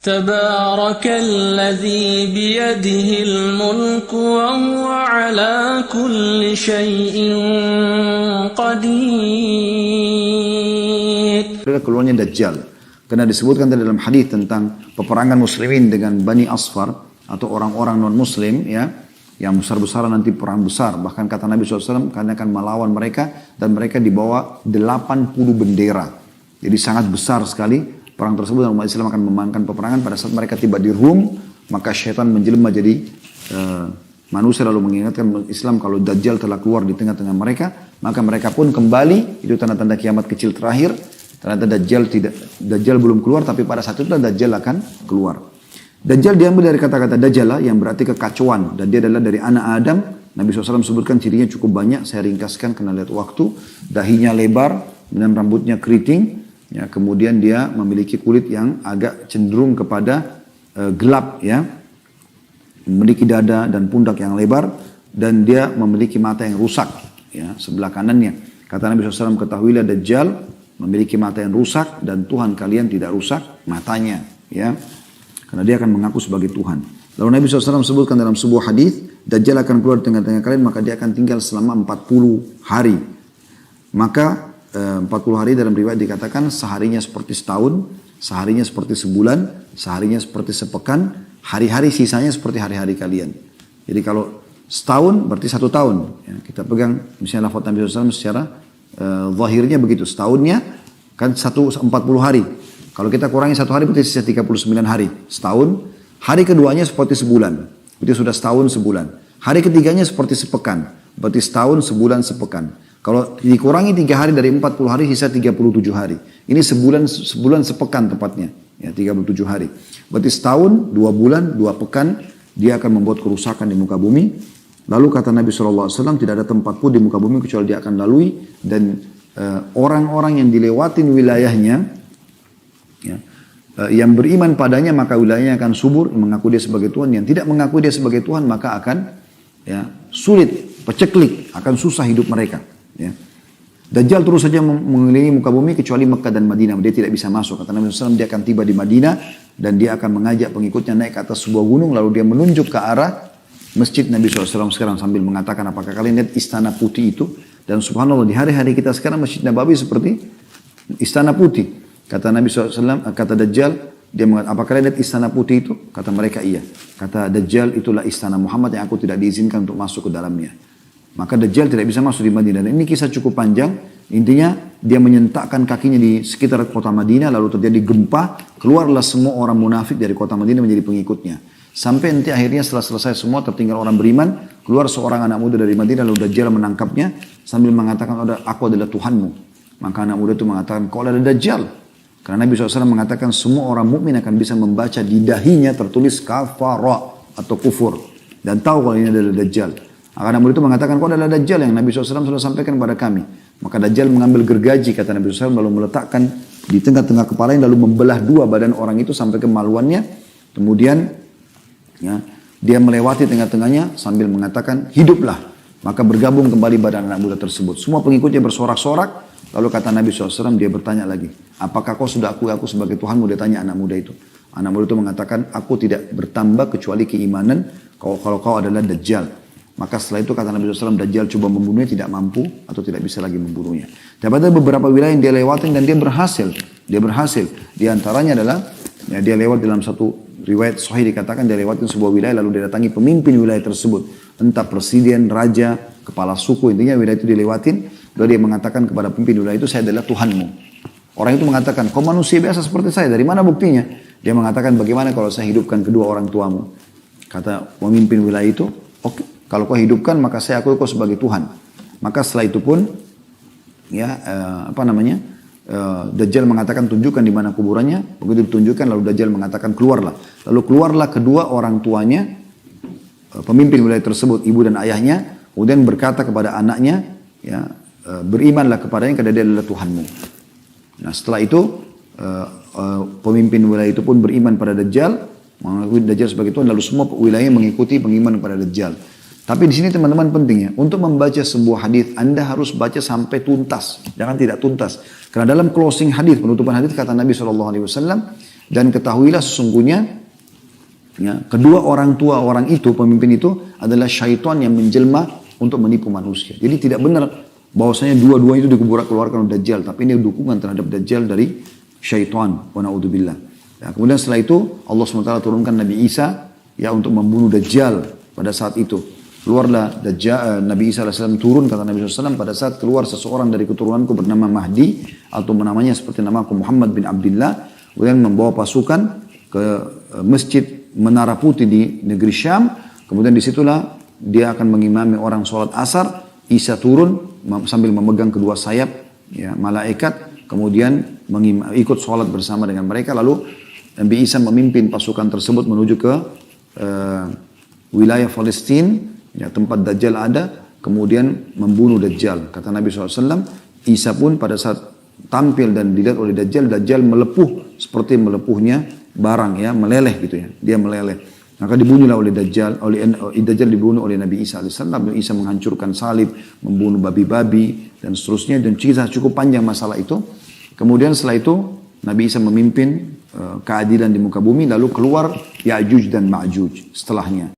تبارك الذي بيده الملك وهو على كل شيء قدير. Keluarnya Dajjal. Karena disebutkan dalam hadis tentang peperangan muslimin dengan Bani Asfar atau orang-orang non-muslim ya, yang besar-besaran nanti perang besar. Bahkan kata Nabi SAW, karena akan melawan mereka dan mereka dibawa 80 bendera. Jadi sangat besar sekali perang tersebut dan umat Islam akan memenangkan peperangan. Pada saat mereka tiba di Rum, maka syaitan menjelma jadi manusia lalu mengingatkan Islam kalau Dajjal telah keluar di tengah-tengah mereka. Maka mereka pun kembali, itu tanda-tanda kiamat kecil terakhir. Ternyata Dajjal belum keluar, tapi pada saat itu Dajjal akan keluar. Dajjal diambil dari kata-kata Dajjala yang berarti kekacauan. Dan dia adalah dari anak Adam. Nabi SAW sebutkan cirinya cukup banyak. Saya ringkaskan karena lihat waktu. Dahinya lebar dan rambutnya keriting. Ya, kemudian dia memiliki kulit yang agak cenderung kepada gelap. Ya. Memiliki dada dan pundak yang lebar. Dan dia memiliki mata yang rusak. Ya, sebelah kanannya. Kata Nabi SAW, ketahuilah Dajjal memiliki mata yang rusak dan Tuhan kalian tidak rusak matanya, ya, karena dia akan mengaku sebagai Tuhan. Lalu Nabi SAW sebutkan dalam sebuah hadis, Dajjal akan keluar di tengah-tengah kalian, maka dia akan tinggal selama 40 hari. Maka 40 hari dalam riwayat dikatakan seharinya seperti setahun, seharinya seperti sebulan, seharinya seperti sepekan, hari-hari sisanya seperti hari-hari kalian. Jadi kalau setahun berarti 1 tahun. Ya, kita pegang misalnya lafaz Nabi SAW secara zahirnya begitu, setahunnya kan 40 hari. Kalau kita kurangi 1 hari berarti sisa 39 hari. Setahun, hari keduanya seperti sebulan. Berarti sudah setahun sebulan. Hari ketiganya seperti sepekan. Berarti setahun, sebulan, sepekan. Kalau dikurangi 3 hari dari 40 hari sisa 37 hari. Ini sebulan sepekan tepatnya. Ya, 37 hari. Berarti setahun, 2 bulan, 2 pekan dia akan membuat kerusakan di muka bumi. Lalu kata Nabi SAW, tidak ada tempat pun di muka bumi kecuali dia akan lalui. Dan orang-orang yang dilewatin wilayahnya, ya, yang beriman padanya maka wilayahnya akan subur, mengaku dia sebagai Tuhan. Yang tidak mengaku dia sebagai Tuhan maka akan ya, sulit, peceklik, akan susah hidup mereka. Ya. Dajjal terus saja mengelilingi muka bumi kecuali Mekah dan Madinah. Dia tidak bisa masuk. Kata Nabi SAW, dia akan tiba di Madinah dan dia akan mengajak pengikutnya naik ke atas sebuah gunung. Lalu dia menunjuk ke arah masjid Nabi SAW sekarang sambil mengatakan, apakah kalian lihat istana putih itu? Dan subhanallah di hari-hari kita sekarang Masjid Nabawi seperti istana putih. Kata Nabi SAW, kata Dajjal, dia mengatakan, apakah kalian lihat istana putih itu? Kata mereka iya. Kata Dajjal, itulah istana Muhammad yang aku tidak diizinkan untuk masuk ke dalamnya. Maka Dajjal tidak bisa masuk di Madinah. Dan ini kisah cukup panjang. Intinya dia menyentakkan kakinya di sekitar kota Madinah, lalu terjadi gempa, keluarlah semua orang munafik dari kota Madinah menjadi pengikutnya. Sampai nanti akhirnya setelah selesai semua tertinggal orang beriman, keluar seorang anak muda dari Madinah, lalu Dajjal menangkapnya sambil mengatakan, aku adalah Tuhanmu. Maka anak muda itu mengatakan, kau adalah Dajjal. Karena Nabi SAW mengatakan semua orang mukmin akan bisa membaca di dahinya tertulis kafara atau kufur. Dan tahu kalau ini adalah Dajjal. Maka anak muda itu mengatakan, kau adalah Dajjal yang Nabi SAW sudah sampaikan kepada kami. Maka Dajjal mengambil gergaji, kata Nabi SAW, lalu meletakkan di tengah-tengah kepalanya, lalu membelah 2 badan orang itu sampai kemaluannya. Kemudian ya, dia melewati tengah-tengahnya sambil mengatakan, hiduplah. Maka bergabung kembali badan anak muda tersebut. Semua pengikutnya bersorak-sorak. Lalu kata Nabi SAW, dia bertanya lagi, apakah kau sudah akui aku sebagai Tuhanmu? Dia tanya anak muda itu. Anak muda itu mengatakan, aku tidak bertambah kecuali keimanan kalau kau adalah Dajjal. Maka setelah itu kata Nabi SAW, Dajjal coba membunuhnya, tidak mampu atau tidak bisa lagi membunuhnya. Tapi ada beberapa wilayah yang dia lewatin dan dia berhasil. Dia berhasil. Di antaranya adalah, ya, dia lewat dalam satu riwayat sahih dikatakan dia lewatin sebuah wilayah lalu dia datangi pemimpin wilayah tersebut. Entah presiden, raja, kepala suku, intinya wilayah itu dilewatin. Lalu dia mengatakan kepada pemimpin wilayah itu, saya adalah Tuhanmu. Orang itu mengatakan, kau manusia biasa seperti saya, dari mana buktinya? Dia mengatakan, bagaimana kalau saya hidupkan kedua orang tuamu? Kata pemimpin wilayah itu, oke, kalau kau hidupkan maka saya akui kau sebagai Tuhan. Maka setelah itu pun, ya Dajjal mengatakan tunjukkan di mana kuburannya. Begitu ditunjukkan lalu Dajjal mengatakan keluarlah. Lalu keluarlah kedua orang tuanya, pemimpin wilayah tersebut, ibu dan ayahnya. Kemudian berkata kepada anaknya, ya, berimanlah kepadanya karena dia adalah Tuhanmu. Nah setelah itu pemimpin wilayah itu pun beriman pada Dajjal, mengakui Dajjal sebagai Tuhan. Lalu semua wilayah mengikuti pengiman kepada Dajjal. Tapi di sini teman-teman pentingnya, untuk membaca sebuah hadis Anda harus baca sampai tuntas, jangan tidak tuntas. Karena dalam closing hadis, penutupan hadis kata Nabi SAW, Dan ketahuilah sesungguhnya, ya, kedua orang tua orang itu, pemimpin itu adalah syaitan yang menjelma untuk menipu manusia. Jadi tidak benar bahwasanya dua-dua itu dikeluarkan oleh Dajjal, tapi ini dukungan terhadap Dajjal dari syaitan. Wa na'udzubillah. Ya, kemudian setelah itu Allah SWT turunkan Nabi Isa ya untuk membunuh Dajjal pada saat itu. Keluarlah Dajjal, Nabi Isa AS turun, kata Nabi SAW, pada saat keluar seseorang dari keturunanku bernama Mahdi, atau namanya seperti namaku Muhammad bin Abdullah, kemudian membawa pasukan ke masjid Menara Putih di negeri Syam. Kemudian disitulah dia akan mengimami orang sholat asar. Isa turun sambil memegang kedua sayap ya, malaikat, kemudian ikut sholat bersama dengan mereka. Lalu Nabi Isa memimpin pasukan tersebut menuju ke wilayah Palestina, ya, tempat Dajjal ada, kemudian membunuh Dajjal. Kata Nabi SAW, Isa pun pada saat tampil dan dilihat oleh Dajjal, Dajjal melepuh seperti melepuhnya barang, ya, meleleh gitu ya, dia meleleh. Maka dibunuhlah oleh Dajjal, Dajjal dibunuh oleh Nabi Isa AS. Nabi Isa menghancurkan salib, membunuh babi-babi dan seterusnya, dan kisah cukup panjang masalah itu. Kemudian setelah itu Nabi Isa memimpin keadilan di muka bumi, lalu keluar Ya'juj dan Ma'juj setelahnya.